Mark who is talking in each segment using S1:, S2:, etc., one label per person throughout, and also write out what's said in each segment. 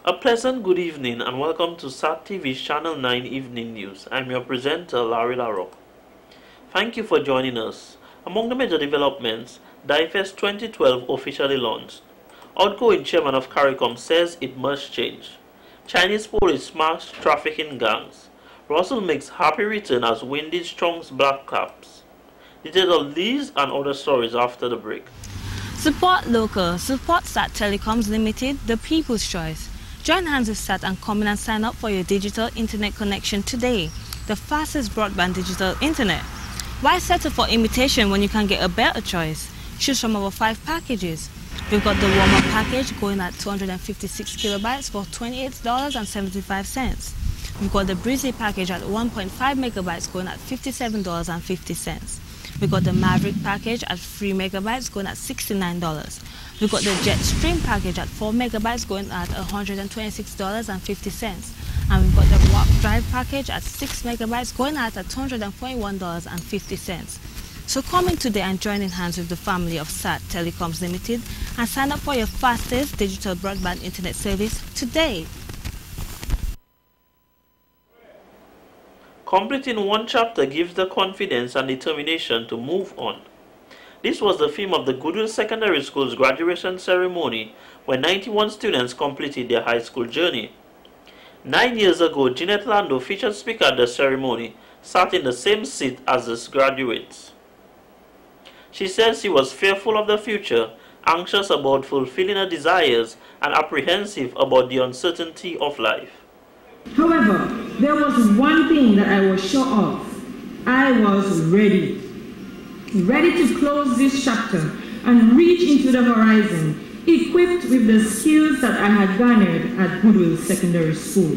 S1: A pleasant good evening and welcome to SAT TV's Channel 9 Evening News. I'm your presenter, Larry Larrock. Thank you for joining us. Among the major developments, DIFES 2012 officially launched. Outgoing chairman of CARICOM says it must change. Chinese police smash trafficking gangs. Russell makes happy return as Windy Strong's Black Caps. Details of these and other stories after the break.
S2: Support local. Support SAT Telecoms Ltd, the people's choice. Join hands with SAT and come in and sign up for your digital internet connection today. The fastest broadband digital internet. Why settle for imitation when you can get a better choice? Choose from our 5 packages. We've got the warm-up package going at 256 kilobytes for $28.75. We've got the Breezy package at 1.5 megabytes going at $57.50. We've got the Maverick package at 3 megabytes going at $69. We've got the Jetstream package at 4 megabytes going at $126.50. And we've got the Warp Drive package at 6 megabytes going at $241.50. So come in today and join in hands with the family of SAT Telecoms Ltd and sign up for your fastest digital broadband internet service today.
S1: Completing one chapter gives the confidence and determination to move on. This was the theme of the Goodwill Secondary School's graduation ceremony when 91 students completed their high school journey. 9 years ago, Jeanette Lando, featured speaker at the ceremony, sat in the same seat as the graduates. She said she was fearful of the future, anxious about fulfilling her desires, and apprehensive about the uncertainty of life.
S3: However, there was one thing that I was sure of. I was ready. Ready to close this chapter and reach into the horizon, equipped with the skills that I had garnered at Goodwill Secondary School.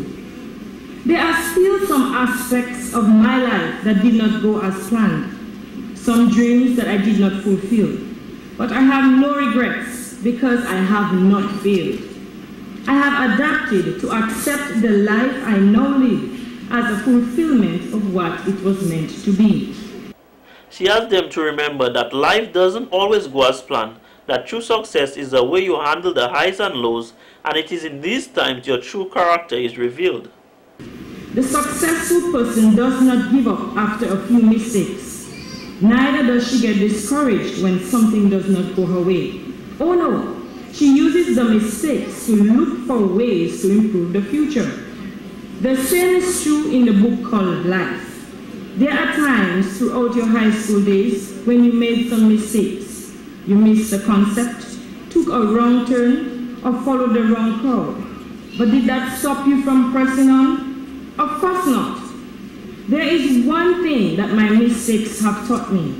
S3: There are still some aspects of my life that did not go as planned, some dreams that I did not fulfill, but I have no regrets because I have not failed. I have adapted to accept the life I now live as a fulfillment of what it was meant to be.
S1: She asked them to remember that life doesn't always go as planned, that true success is the way you handle the highs and lows, and it is in these times your true character is revealed.
S3: The successful person does not give up after a few mistakes. Neither does she get discouraged when something does not go her way. Oh no, she uses the mistakes to look for ways to improve the future. The same is true in the book called Life. There are times throughout your high school days when you made some mistakes. You missed a concept, took a wrong turn, or followed the wrong crowd. But did that stop you from pressing on? Of course not. There is one thing that my mistakes have taught me.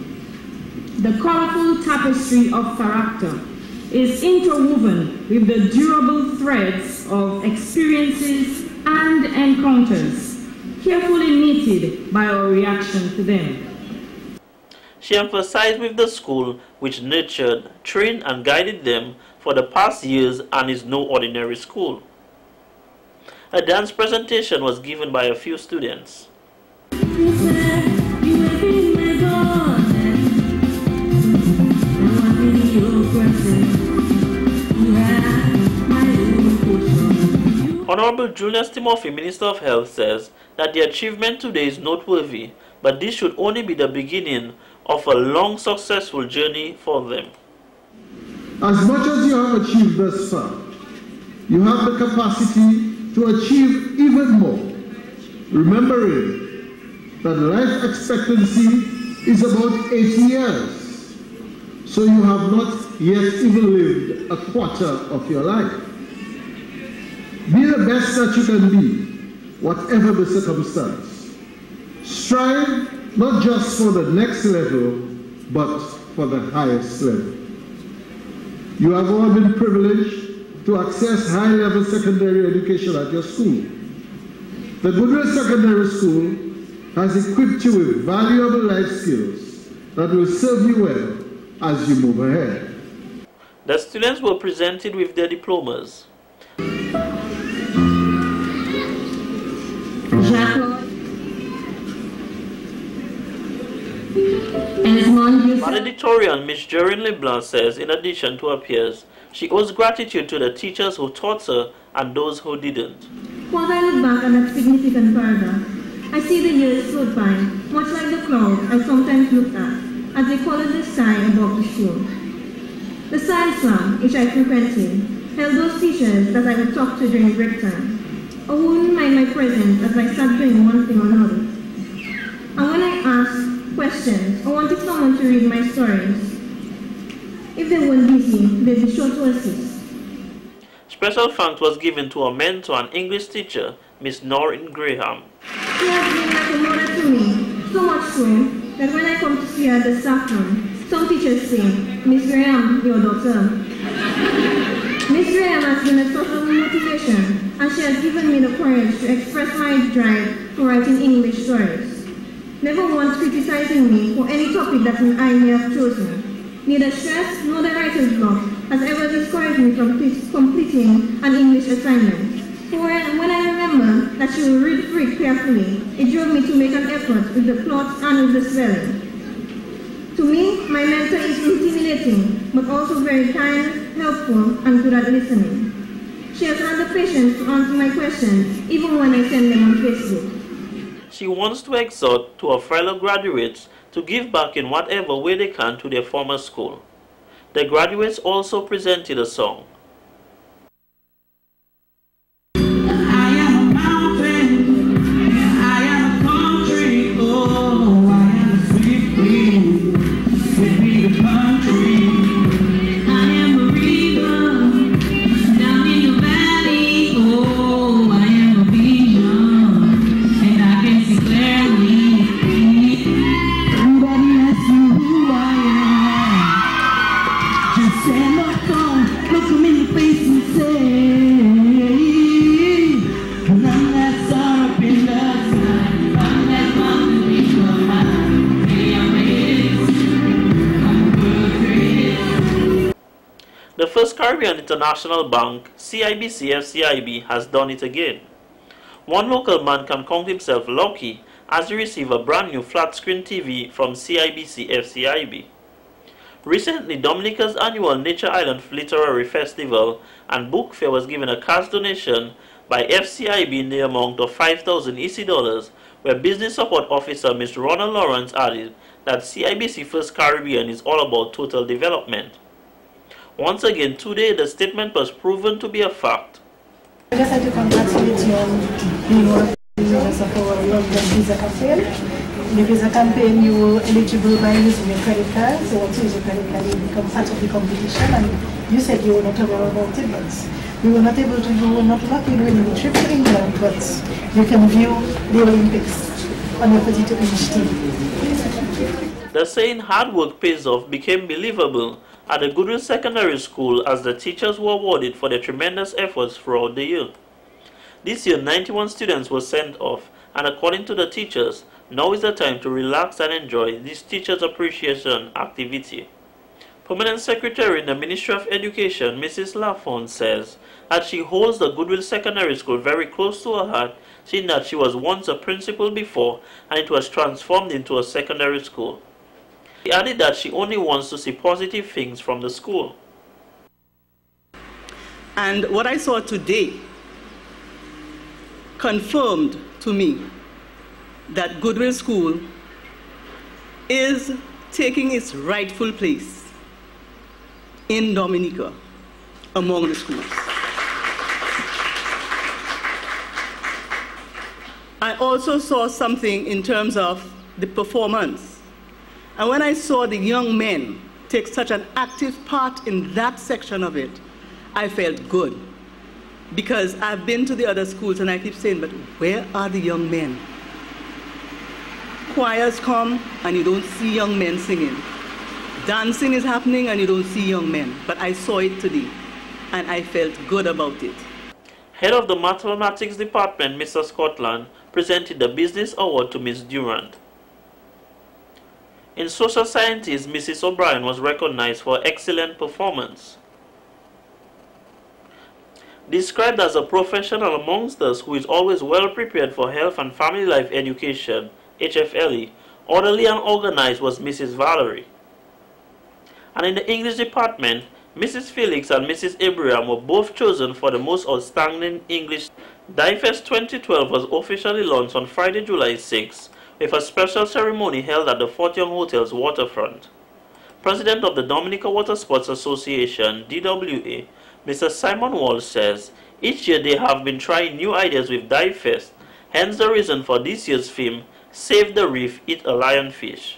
S3: The colorful tapestry of character is interwoven with the durable threads of experiences and encounters, carefully knitted by our reaction to them.
S1: She emphasized with the school, which nurtured, trained, and guided them for the past years, and is no ordinary school. A dance presentation was given by a few students. Honorable Julius Timothy, Minister of Health, says that the achievement today is noteworthy, but this should only be the beginning of a long, successful journey for them.
S4: As much as you have achieved thus far, you have the capacity to achieve even more, remembering that life expectancy is about 80 years, so you have not yet even lived a quarter of your life. Be the best that you can be, whatever the circumstance. Strive not just for the next level, but for the highest level. You have all been privileged to access high-level secondary education at your school. The Goodwill Secondary School has equipped you with valuable life skills that will serve you well as you move ahead.
S1: The students were presented with their diplomas. Valedictorian Ms. Jorin LeBlanc says, in addition to her peers, She owes gratitude to the teachers who taught her and those who didn't.
S3: Once I look back at that significant paragraph, I see the years float by, much like the clouds I sometimes look at as they colored the sky above the school. The science lab, which I frequented, held those teachers that I would talk to during break time, or who wouldn't mind my presence as I sat doing one thing or another. And when I asked questions or wanted someone to read my stories, if they weren't busy, they'd be sure to assist.
S1: Special thanks was given to a mentor and English teacher, Miss Noreen Graham.
S3: She has been like a mother to me, so much so that when I come to see her at the staff room, some teachers say, "Miss Graham, your daughter." Miss Graham has been a source of motivation, and she has given me the courage to express my drive for writing English stories. Never once criticizing me for any topic that I may have chosen. Neither stress nor the writer's block has ever discouraged me from completing an English assignment. For when I remember that she will read through it carefully, it drove me to make an effort with the plot and with the spelling. To me, my mentor is intimidating, but also very kind, helpful, and good at listening. She has had the patience to answer my questions, even when I send them on Facebook.
S1: She wants to exhort to her fellow graduates to give back in whatever way they can to their former school. The graduates also presented a song. The First Caribbean International Bank, CIBC FCIB, has done it again. One local man can count himself lucky as he received a brand new flat screen TV from CIBC FCIB. Recently, Dominica's annual Nature Island Literary Festival and Book Fair was given a cash donation by FCIB in the amount of 5,000 EC dollars, where Business Support Officer Ms. Ronald Lawrence added that CIBC First Caribbean is all about total development. Once again, today the statement was proven to be a fact.
S5: I just like to congratulate you on being one of the leaders of our London visa campaign. In the visa campaign, you were eligible by using your credit card, so once you use your credit card, you become part of the competition, and you said you were not aware about it, but you were not lucky in winning the trip to England, but you can view the Olympics on your 32-inch TV.
S1: The saying hard work pays off became believable at the Goodwill Secondary School as the teachers were awarded for their tremendous efforts throughout the year. This year, 91 students were sent off, and according to the teachers, now is the time to relax and enjoy this Teachers Appreciation activity. Permanent Secretary in the Ministry of Education, Mrs. Lafont, says that she holds the Goodwill Secondary School very close to her heart, seeing that she was once a principal before and it was transformed into a secondary school. She added that she only wants to see positive things from the school.
S6: And what I saw today confirmed to me that Goodwill School is taking its rightful place in Dominica among the schools. I also saw something in terms of the performance. And when I saw the young men take such an active part in that section of it, I felt good. Because I've been to the other schools and I keep saying, but where are the young men? Choirs come and you don't see young men singing. Dancing is happening and you don't see young men. But I saw it today and I felt good about it.
S1: Head of the Mathematics Department, Mr. Scotland, presented the Business Award to Ms. Durant. In Social Sciences, Mrs. O'Brien was recognized for excellent performance. Described as a professional amongst us who is always well prepared for health and family life education, HFLE, orderly and organized was Mrs. Valerie. And in the English department, Mrs. Felix and Mrs. Abraham were both chosen for the most outstanding English. DIFEST 2012 was officially launched on Friday, July 6, with a special ceremony held at the Fort Young Hotel's waterfront. President of the Dominica Water Sports Association, DWA, Mr. Simon Walsh says, each year they have been trying new ideas with DIFEST, hence the reason for this year's theme, Save the Reef, Eat a Lionfish.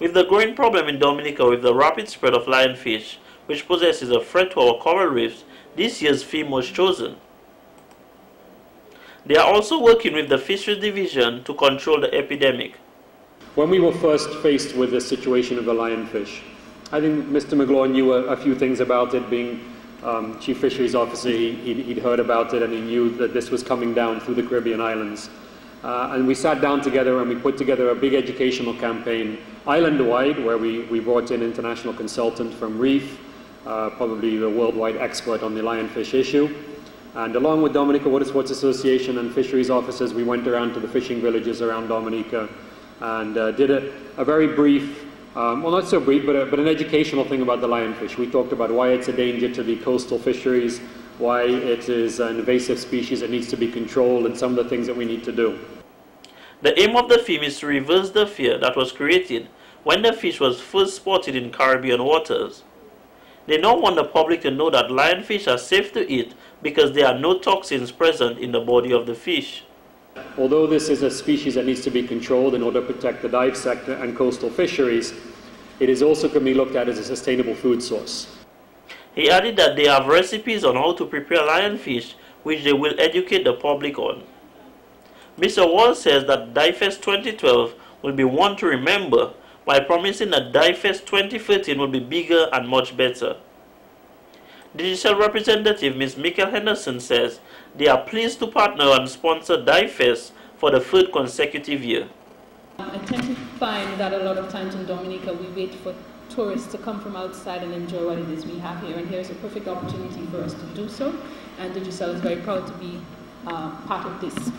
S1: With the growing problem in Dominica with the rapid spread of lionfish, which poses a threat to our coral reefs, this year's theme was chosen. They are also working with the Fisheries Division to control the epidemic.
S7: When we were first faced with the situation of the lionfish, I think Mr. McGlaw knew a few things about it. Being Chief Fisheries Officer, he'd heard about it and he knew that this was coming down through the Caribbean islands. And we sat down together and we put together a big educational campaign island-wide, where we brought in international consultant from Reef, probably the worldwide expert on the lionfish issue. And along with Dominica Water Sports Association and fisheries officers, we went around to the fishing villages around Dominica and did a very brief, well, not so brief, but an educational thing about the lionfish. We talked about why it's a danger to the coastal fisheries, why it is an invasive species that needs to be controlled, and some of the things that we need to do.
S1: The aim of the theme is to reverse the fear that was created when the fish was first spotted in Caribbean waters. They now want the public to know that lionfish are safe to eat because there are no toxins present in the body of the fish.
S7: Although this is a species that needs to be controlled in order to protect the dive sector and coastal fisheries, it is also can be looked at as a sustainable food source.
S1: He added that they have recipes on how to prepare lionfish, which they will educate the public on. Mr. Wall says that DIFEST 2012 will be one to remember, while promising that DIFEST 2013 will be bigger and much better. Digital representative Ms. Michael Henderson says they are pleased to partner and sponsor DIFEST for the third consecutive year.
S8: I tend to find that a lot of times in Dominica we wait for tourists to come from outside and enjoy what it is we have here, and here's a perfect opportunity for us to do so, and Digicel is very proud to be part of this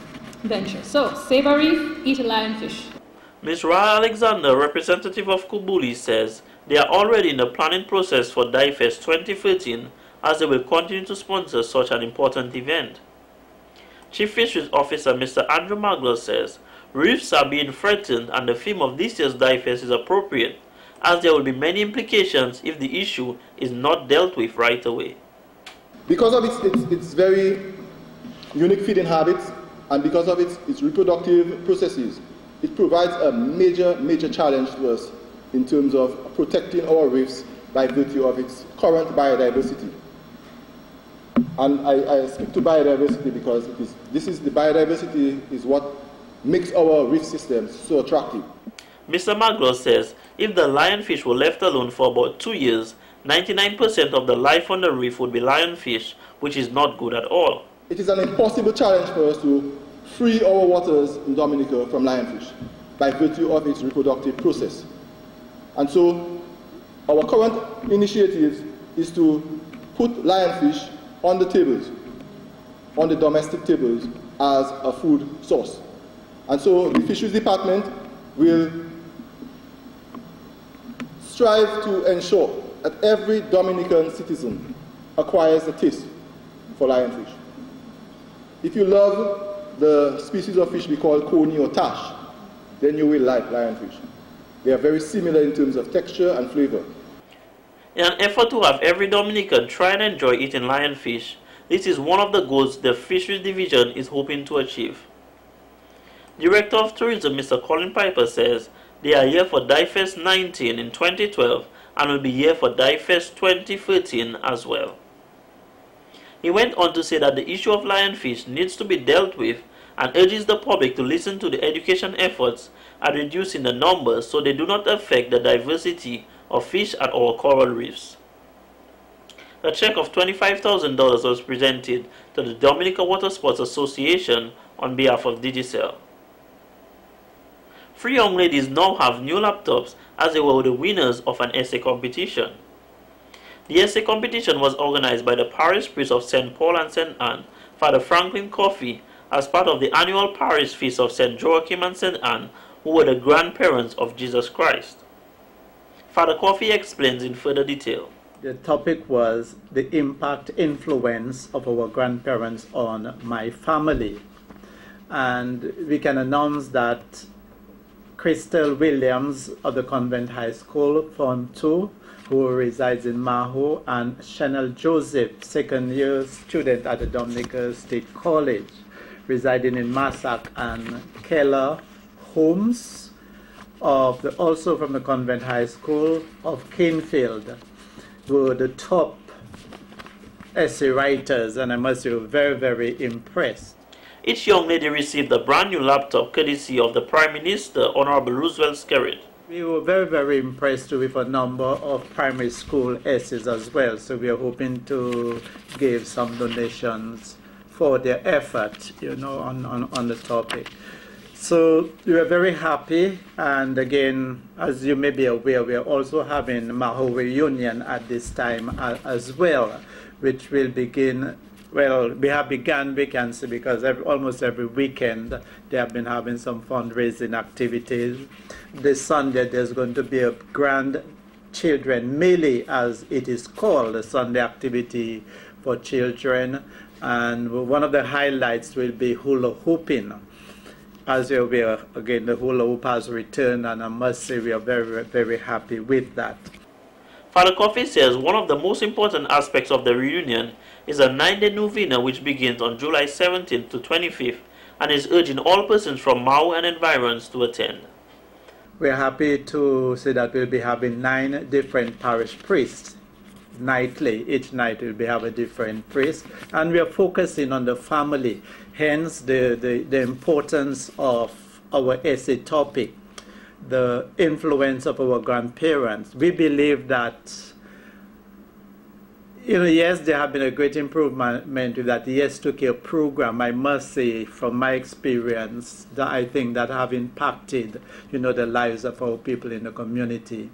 S8: venture. So, save a reef, eat a lionfish.
S1: Ms. Ra Alexander, representative of Kubuli, says they are already in the planning process for DIFEST 2013 as they will continue to sponsor such an important event. Chief Fisheries Officer Mr. Andrew Magler says reefs are being threatened and the theme of this year's DIFEST is appropriate, as there will be many implications if the issue is not dealt with right away.
S9: Because of its very unique feeding habits and because of its reproductive processes, it provides a major challenge to us in terms of protecting our reefs by virtue of its current biodiversity. And I speak to biodiversity because the biodiversity is what makes our reef systems so attractive.
S1: Mr. Maglos says if the lionfish were left alone for about 2 years, 99% of the life on the reef would be lionfish, which is not good at all.
S9: It is an impossible challenge for us to free our waters in Dominica from lionfish by virtue of its reproductive process. And so our current initiative is to put lionfish on the tables, on the domestic tables, as a food source. And so the Fisheries Department will strive to ensure that every Dominican citizen acquires a taste for lionfish. If you love the species of fish we call coney or tash, then you will like lionfish. They are very similar in terms of texture and flavor.
S1: In an effort to have every Dominican try and enjoy eating lionfish, this is one of the goals the Fisheries Division is hoping to achieve. Director of Tourism Mr. Colin Piper says they are here for DIFEST 19 in 2012 and will be here for DIFEST 2013 as well. He went on to say that the issue of lionfish needs to be dealt with and urges the public to listen to the education efforts at reducing the numbers so they do not affect the diversity of fish at our coral reefs. A check of $25,000 was presented to the Dominica Water Sports Association on behalf of Digicel. 3 young ladies now have new laptops as they were the winners of an essay competition. The essay competition was organized by the parish priest of St. Paul and St. Anne, Father Franklin Coffey, as part of the annual parish feast of St. Joachim and St. Anne, who were the grandparents of Jesus Christ. Father Coffey explains in further detail.
S10: The topic was the impact, influence of our grandparents on my family. And we can announce that Crystal Williams of the Convent High School, Form 2, who resides in Maho, and Chanel Joseph, second-year student at the Dominica State College, residing in Massac, and Keller Holmes, also from the Convent High School of Canefield, were the top essay writers, and I must say, very, very impressed.
S1: Each young lady received a brand new laptop courtesy of the Prime Minister, Honorable Roosevelt Skerrit.
S10: We were very, very impressed with a number of primary school essays as well, so we are hoping to give some donations for their effort, on the topic. So we are very happy, and again, as you may be aware, we are also having Maho reunion at this time as well, which will begin. Well, we have begun, we can say, because almost every weekend they have been having some fundraising activities. This Sunday there's going to be a grand children melee, as it is called, a Sunday activity for children. And one of the highlights will be hula hooping. As you're aware, again, the hula hoop has returned, and I must say we are very, very happy with that.
S1: Father Coffey says one of the most important aspects of the reunion is a 9-day novena which begins on July 17th to 25th and is urging all persons from Mao and environs to attend.
S10: We're happy to say that we'll be having 9 different parish priests nightly. Each night we'll be having a different priest, and we are focusing on the family, hence the importance of our essay topic, the influence of our grandparents. We believe that, yes, there have been a great improvement with that Yes to Care program. I must say, from my experience, that I think that have impacted, the lives of our people in the community.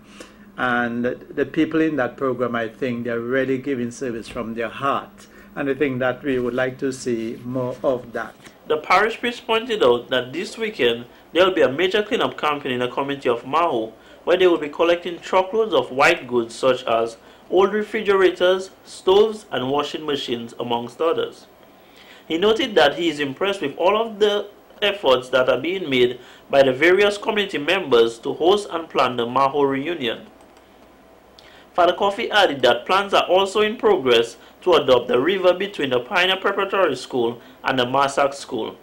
S10: And the people in that program, I think, they're really giving service from their heart. And I think that we would like to see more of that.
S1: The parish priest pointed out that this weekend there will be a major cleanup campaign in the community of Maho, where they will be collecting truckloads of white goods such as old refrigerators, stoves, and washing machines, amongst others. He noted that he is impressed with all of the efforts that are being made by the various community members to host and plan the Maho reunion. Father Coffey added that plans are also in progress to adopt the river between the Pioneer Preparatory School and the Massac School.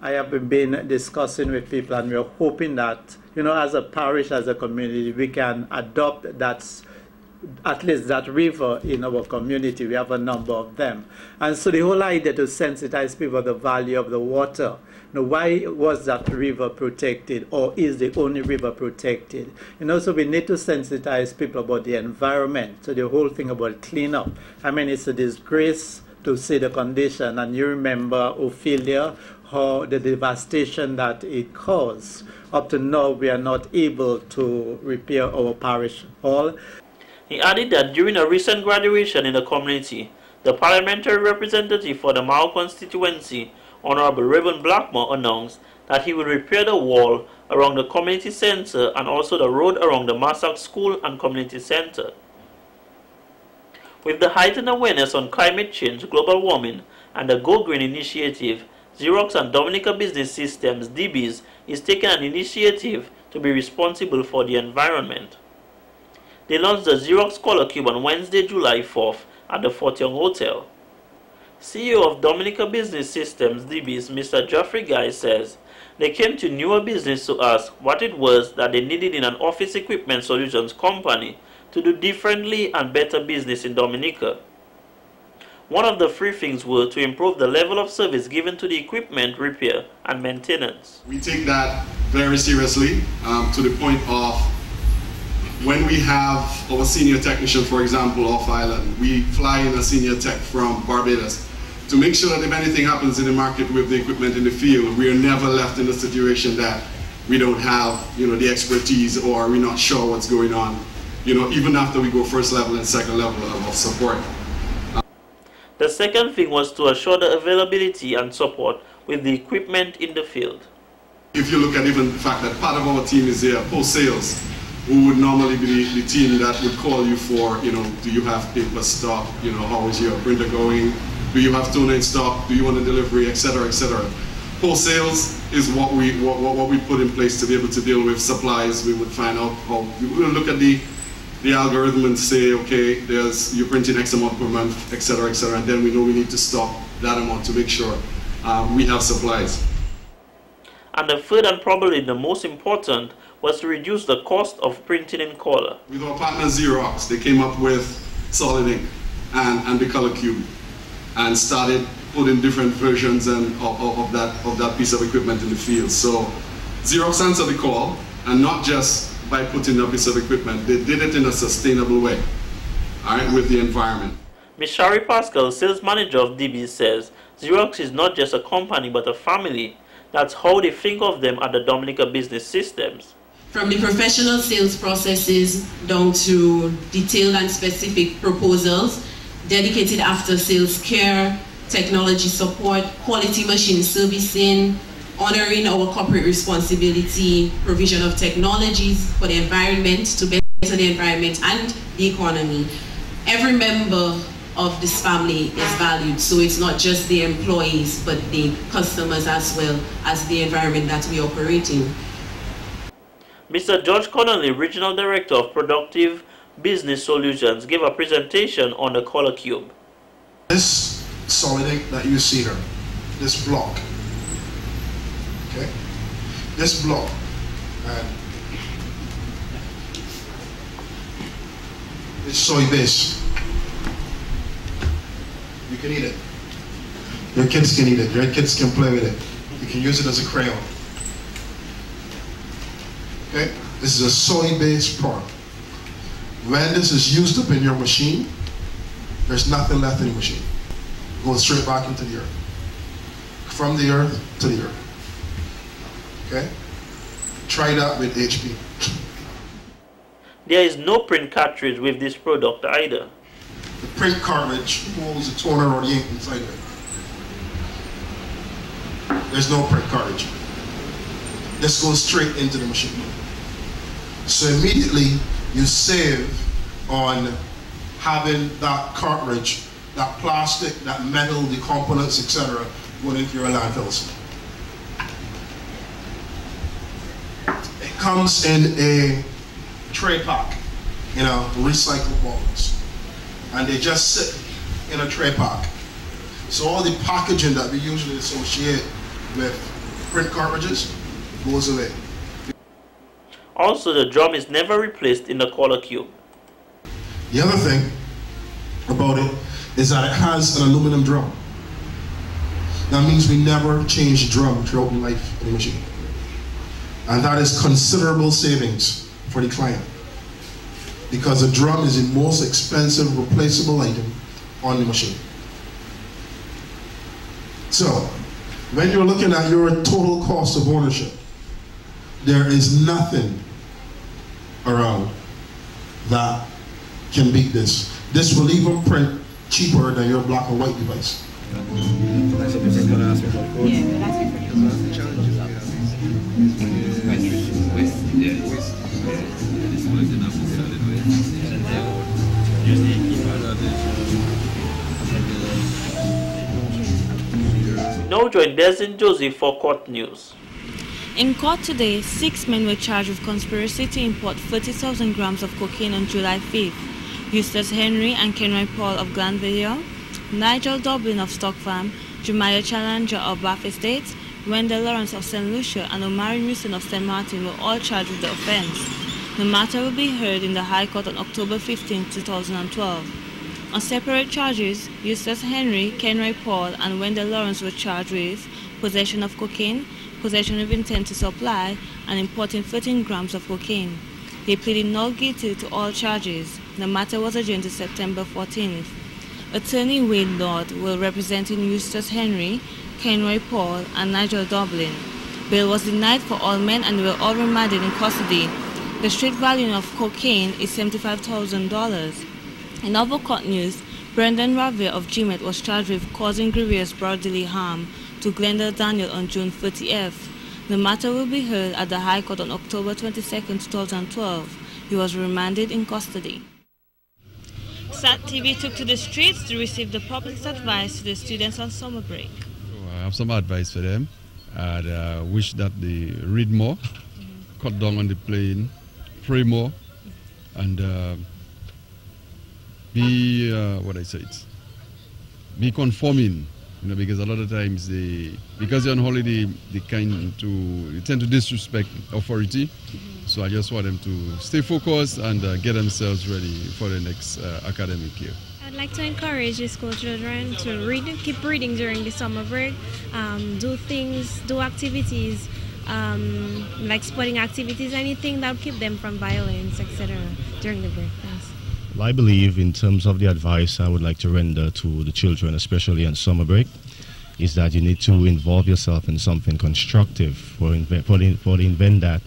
S10: I have been discussing with people, and we are hoping that, as a parish, as a community, we can adopt at least that river in our community. We have a number of them. And so the whole idea to sensitize people of the value of the water. Why was that river protected, or is the only river protected? So we need to sensitize people about the environment. So the whole thing about cleanup. I mean, it's a disgrace to see the condition, and you remember Ophelia, how the devastation that it caused. Up to now, we are not able to repair our parish hall.
S1: He added that during a recent graduation in the community, the parliamentary representative for the Mao constituency, Honorable Reverend Blackmore, announced that he will repair the wall around the community center and also the road around the Massac School and community center. With the heightened awareness on climate change, global warming, and the Go Green initiative, Xerox and Dominica Business Systems, DBs, is taking an initiative to be responsible for the environment. They launched the Xerox Color Cube on Wednesday, July 4th at the Fort Young Hotel. CEO of Dominica Business Systems, DBs, Mr. Geoffrey Guy, says they came to newer business to ask what it was that they needed in an office equipment solutions company to do differently and better business in Dominica. One of the 3 things were to improve the level of service given to the equipment repair and maintenance.
S11: We take that very seriously to the point of when we have our senior technician, for example, off island, we fly in a senior tech from Barbados to make sure that if anything happens in the market with the equipment in the field, we are never left in a situation that we don't have, the expertise, or we're not sure what's going on, even after we go first level and second level of support.
S1: The second thing was to assure the availability and support with the equipment in the field.
S11: If you look at even the fact that part of our team is there post-sales, who would normally be the team that would call you for, do you have paper stock, how is your printer going, do you have toner in stock, do you want a delivery, etc., etc. Wholesales is what we put in place to be able to deal with supplies. We would find out how, we would look at the algorithm and say, okay, you're printing X amount per month, etc., etc., and then we know we need to stock that amount to make sure we have supplies.
S1: And the third and probably the most important was to reduce the cost of printing in color.
S11: With our partner Xerox, they came up with solid ink and the color cube and started putting different versions of that piece of equipment in the field. So Xerox answered the call, and not just by putting a piece of equipment, they did it in a sustainable way, all right, with the environment.
S1: Ms. Shari Pascal, sales manager of DB, says Xerox is not just a company but a family. That's how they think of them at the Dominica Business Systems.
S12: From the professional sales processes down to detailed and specific proposals, dedicated after-sales care, technology support, quality machine servicing, honoring our corporate responsibility, provision of technologies for the environment to better the environment and the economy. Every member of this family is valued, so it's not just the employees but the customers as well as the environment that we operate in.
S1: Mr. George Connolly, Regional Director of Productive Business Solutions, gave a presentation on the color cube.
S13: This solid ink that you see here, this block, okay, this block, and it's soy base. You can eat it. Your kids can eat it. Your kids can play with it. You can use it as a crayon. Okay? This is a soy-based product. When this is used up in your machine, there's nothing left in the machine. It goes straight back into the earth. From the earth to the earth. Okay? Try that with HP.
S1: There is no print cartridge with this product either.
S13: The print cartridge holds the toner or the ink inside of it. There's no print cartridge. This goes straight into the machine. So immediately you save on having that cartridge, that plastic, that metal, the components, etc., going into your landfills. It comes in a tray pack, recycled bottles. And they just sit in a tray pack. So all the packaging that we usually associate with print cartridges goes away.
S1: Also, the drum is never replaced in the color cube.
S13: The other thing about it is that it has an aluminum drum. That means we never change the drum throughout the life of the machine. And that is considerable savings for the client, because the drum is the most expensive replaceable item on the machine. So, when you're looking at your total cost of ownership, there is nothing around that can beat this. This will even print cheaper than your black and white device.
S1: Now join Desmond Joseph for court news.
S2: In court today, 6 men were charged with conspiracy to import 30,000 grams of cocaine on July 5th. Eustace Henry and Kenroy Paul of Glanville, Nigel Dublin of Stock Farm, Jemiah Challenger of Bath Estates, Wendell Lawrence of St. Lucia, and Omari Newson of St. Martin were all charged with the offense. The matter will be heard in the High Court on October 15, 2012. On separate charges, Eustace Henry, Kenroy Paul, and Wendell Lawrence were charged with possession of cocaine, possession with intent to supply, and importing 13 grams of cocaine. They pleaded not guilty to all charges. The matter was adjourned to September 14th. Attorney Wade Lord will represent Eustace Henry, Kenroy Paul, and Nigel Dublin. Bail was denied for all men and they were all remanded in custody. The street value of cocaine is $75,000. In other court news, Brendan Ravia of GMET was charged with causing grievous bodily harm to Glenda Daniel on June 30th. The matter will be heard at the High Court on October 22, 2012. He was remanded in custody. SAT TV took to the streets to receive the public's advice to the students on summer break.
S14: I have some advice for them. I wish that they read more, cut down on the playing, pray more, and be be conforming. You know, because a lot of times because they're on holiday, they tend to disrespect authority. So I just want them to stay focused and get themselves ready for the next academic year.
S15: I'd like to encourage the school children to read, keep reading during the summer break, do activities, like sporting activities, anything that will keep them from violence, etc. during the break. Thanks.
S16: Well, I believe in terms of the advice I would like to render to the children, especially on summer break, is that you need to involve yourself in something constructive for the event that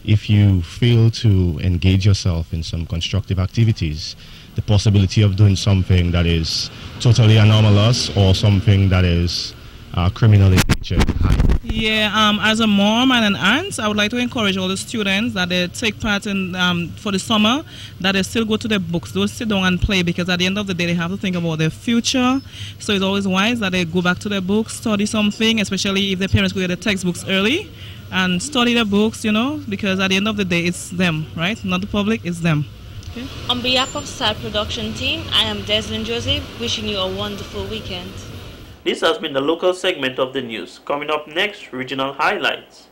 S16: if you fail to engage yourself in some constructive activities, the possibility of doing something that is totally anomalous or something that is criminal in nature.
S17: Yeah, as a mom and an aunt, I would like to encourage all the students that they take part in for the summer, that they still go to their books, don't sit down and play, because at the end of the day they have to think about their future. So it's always wise that they go back to their books, study something, especially if their parents go get the textbooks early, and study their books, you know, because at the end of the day it's them, right? Not the public, it's them. Okay?
S2: On behalf of SAT production team, I am Desmond Joseph, wishing you a wonderful weekend.
S1: This has been the local segment of the news. Coming up next, regional highlights.